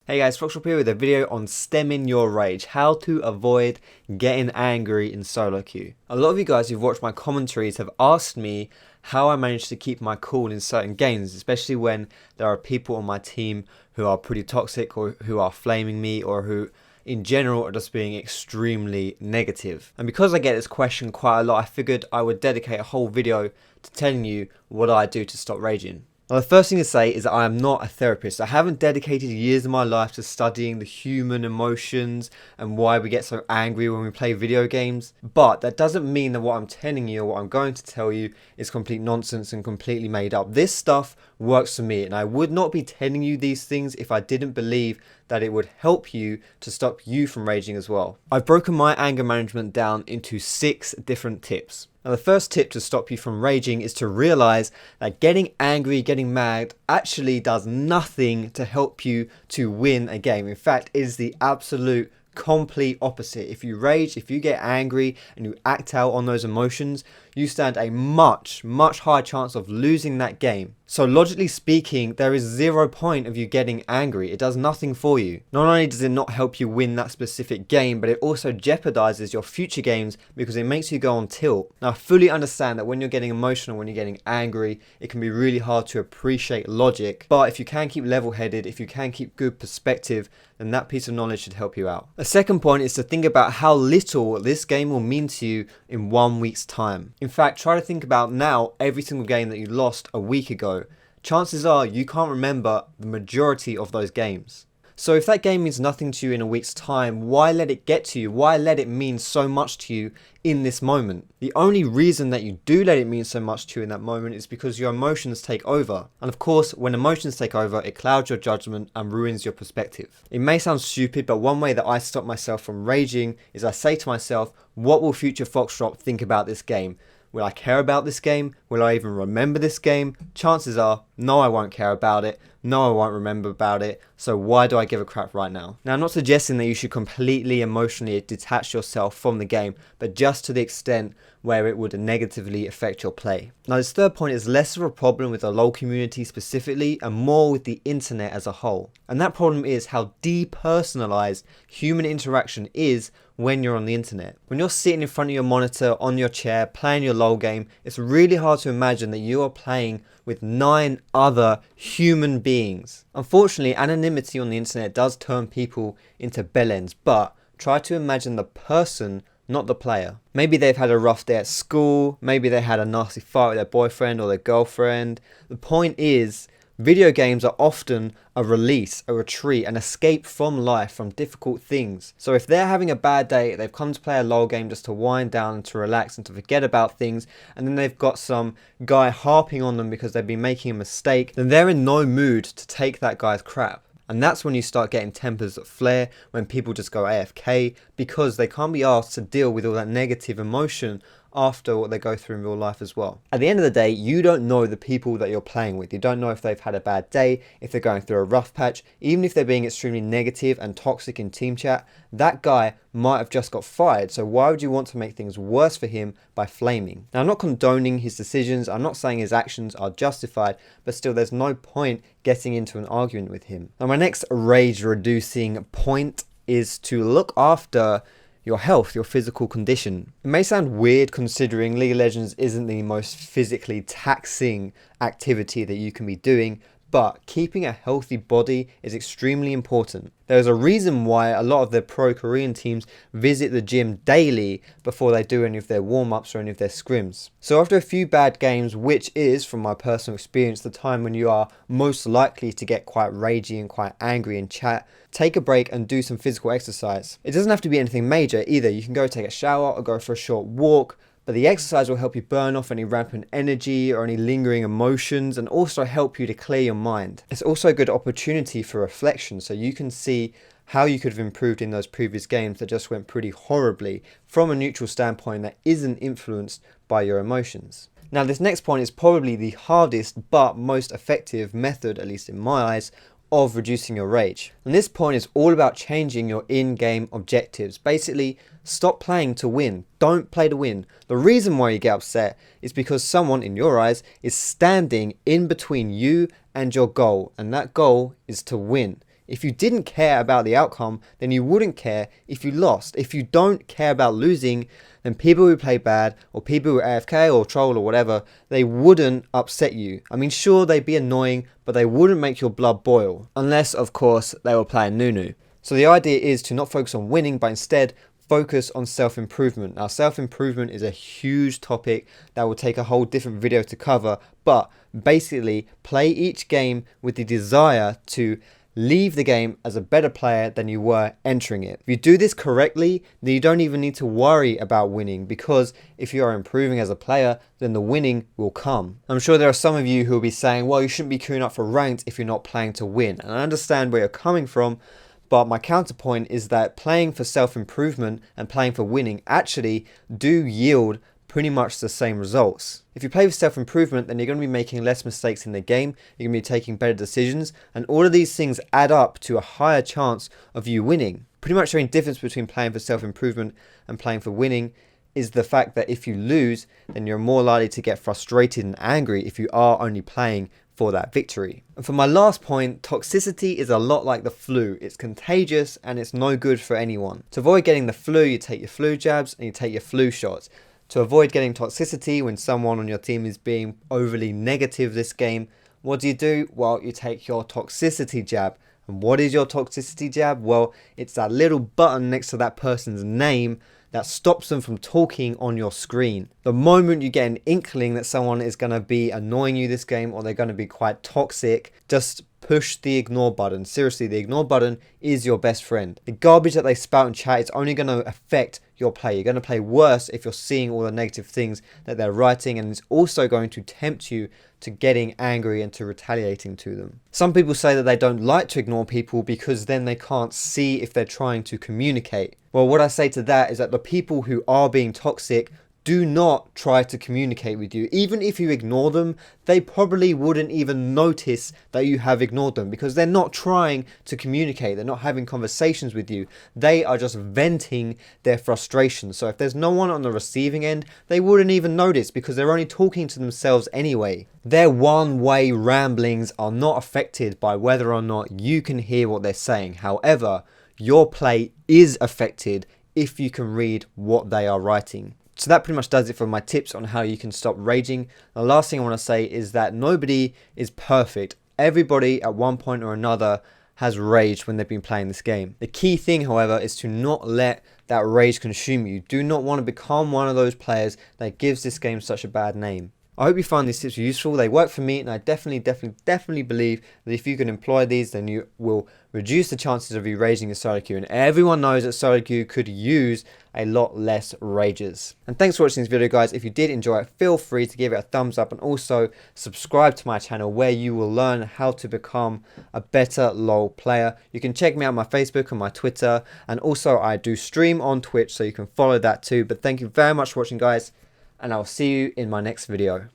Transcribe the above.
Hey guys, Foxdrop here with a video on stemming your rage, how to avoid getting angry in solo queue. A lot of you guys who've watched my commentaries have asked me how I manage to keep my cool in certain games, especially when there are people on my team who are pretty toxic or who are flaming me or who in general are just being extremely negative. And because I get this question quite a lot, I figured I would dedicate a whole video to telling you what I do to stop raging. Now, the first thing to say is that I am not a therapist. I haven't dedicated years of my life to studying the human emotions and why we get so angry when we play video games. But that doesn't mean that what I'm telling you or what I'm going to tell you is complete nonsense and completely made up. This stuff works for me, and I would not be telling you these things if I didn't believe that it would help you to stop you from raging as well. I've broken my anger management down into 6 different tips. Now, the first tip to stop you from raging is to realize that getting angry, getting mad actually does nothing to help you to win a game. In fact, it is the absolute complete opposite. If you rage, if you get angry and you act out on those emotions, you stand a much higher chance of losing that game. So logically speaking, there is 0 point of you getting angry. It does nothing for you. Not only does it not help you win that specific game, but it also jeopardizes your future games because it makes you go on tilt. Now, I fully understand that when you're getting emotional, when you're getting angry, it can be really hard to appreciate logic. But if you can keep level-headed, if you can keep good perspective, then that piece of knowledge should help you out. The second point is to think about how little this game will mean to you in 1 week's time. In fact, try to think about now every single game that you lost a week ago. Chances are you can't remember the majority of those games. So if that game means nothing to you in a week's time, why let it get to you? Why let it mean so much to you in this moment? The only reason that you do let it mean so much to you in that moment is because your emotions take over. And of course, when emotions take over, it clouds your judgment and ruins your perspective. It may sound stupid, but one way that I stop myself from raging is I say to myself, what will future Foxdrop think about this game? Will I care about this game? Will I even remember this game? Chances are, no, I won't care about it. No, I won't remember about it. So why do I give a crap right now? Now, I'm not suggesting that you should completely emotionally detach yourself from the game, but just to the extent where it would negatively affect your play. Now, this third point is less of a problem with the LoL community specifically and more with the internet as a whole. And that problem is how depersonalized human interaction is when you're on the internet. When you're sitting in front of your monitor on your chair playing your LoL game, it's really hard to imagine that you are playing with 9 other human beings. Unfortunately, anonymity on the internet does turn people into bellends, but try to imagine the person, not the player. Maybe they've had a rough day at school, maybe they had a nasty fight with their boyfriend or their girlfriend. The point is, video games are often a release, a retreat, an escape from life, from difficult things. So if they're having a bad day, they've come to play a LoL game just to wind down and to relax and to forget about things, and then they've got some guy harping on them because they've been making a mistake, then they're in no mood to take that guy's crap. And that's when you start getting tempers that flare, when people just go AFK because they can't be asked to deal with all that negative emotion after what they go through in real life as well. At the end of the day, you don't know the people that you're playing with. You don't know if they've had a bad day, if they're going through a rough patch, even if they're being extremely negative and toxic in team chat. That guy might have just got fired, so why would you want to make things worse for him by flaming? Now, I'm not condoning his decisions, I'm not saying his actions are justified, but still there's no point getting into an argument with him. Now, my next rage reducing point is to look after your health, your physical condition. It may sound weird considering League of Legends isn't the most physically taxing activity that you can be doing, but keeping a healthy body is extremely important. There's a reason why a lot of the pro Korean teams visit the gym daily before they do any of their warm-ups or any of their scrims. So after a few bad games, which is, from my personal experience, the time when you are most likely to get quite ragey and quite angry in chat, take a break and do some physical exercise. It doesn't have to be anything major either. You can go take a shower or go for a short walk, but the exercise will help you burn off any rampant energy or any lingering emotions and also help you to clear your mind. It's also a good opportunity for reflection, so you can see how you could have improved in those previous games that just went pretty horribly from a neutral standpoint that isn't influenced by your emotions. Now, this next point is probably the hardest but most effective method, at least in my eyes, of reducing your rage. And this point is all about changing your in-game objectives. Basically, stop playing to win. Don't play to win. The reason why you get upset is because someone, in your eyes, is standing in between you and your goal. And that goal is to win. If you didn't care about the outcome, then you wouldn't care if you lost. If you don't care about losing, then people who play bad, or people who are AFK or troll or whatever, they wouldn't upset you. I mean, sure, they'd be annoying, but they wouldn't make your blood boil. Unless, of course, they were playing Nunu. So the idea is to not focus on winning, but instead focus on self-improvement. Now, self-improvement is a huge topic that will take a whole different video to cover, but basically play each game with the desire to leave the game as a better player than you were entering it. If you do this correctly, then you don't even need to worry about winning, because if you are improving as a player, then the winning will come. I'm sure there are some of you who will be saying, well, you shouldn't be queuing up for ranked if you're not playing to win. And I understand where you're coming from, but my counterpoint is that playing for self-improvement and playing for winning actually do yield pretty much the same results. If you play for self-improvement, then you're going to be making less mistakes in the game, you're going to be taking better decisions, and all of these things add up to a higher chance of you winning. Pretty much the only difference between playing for self-improvement and playing for winning is the fact that if you lose, then you're more likely to get frustrated and angry if you are only playing for that victory. And for my last point, toxicity is a lot like the flu. It's contagious and it's no good for anyone. To avoid getting the flu, you take your flu jabs and you take your flu shots. To avoid getting toxicity when someone on your team is being overly negative this game, what do? Well, you take your toxicity jab. And what is your toxicity jab? Well, it's that little button next to that person's name that stops them from talking on your screen. The moment you get an inkling that someone is going to be annoying you this game, or they're going to be quite toxic, just push the ignore button. Seriously, the ignore button is your best friend. The garbage that they spout in chat is only going to affect your play. You're going to play worse if you're seeing all the negative things that they're writing, and it's also going to tempt you to getting angry and to retaliating to them. Some people say that they don't like to ignore people because then they can't see if they're trying to communicate. Well, what I say to that is that the people who are being toxic do not try to communicate with you. Even if you ignore them, they probably wouldn't even notice that you have ignored them, because they're not trying to communicate. They're not having conversations with you. They are just venting their frustration. So if there's no one on the receiving end, they wouldn't even notice, because they're only talking to themselves anyway. Their one-way ramblings are not affected by whether or not you can hear what they're saying. However, your play is affected if you can read what they are writing. So that pretty much does it for my tips on how you can stop raging. The last thing I want to say is that nobody is perfect. Everybody at one point or another has raged when they've been playing this game. The key thing, however, is to not let that rage consume you. Do not want to become one of those players that gives this game such a bad name. I hope you find these tips useful. They work for me, and I definitely believe that if you can employ these, then you will reduce the chances of you raging in solo queue. And everyone knows that solo queue could use a lot less rages. And thanks for watching this video, guys. If you did enjoy it, feel free to give it a thumbs up, and also subscribe to my channel, where you will learn how to become a better LoL player. You can check me out on my Facebook and my Twitter, and also I do stream on Twitch, so you can follow that too. But thank you very much for watching, guys, and I'll see you in my next video.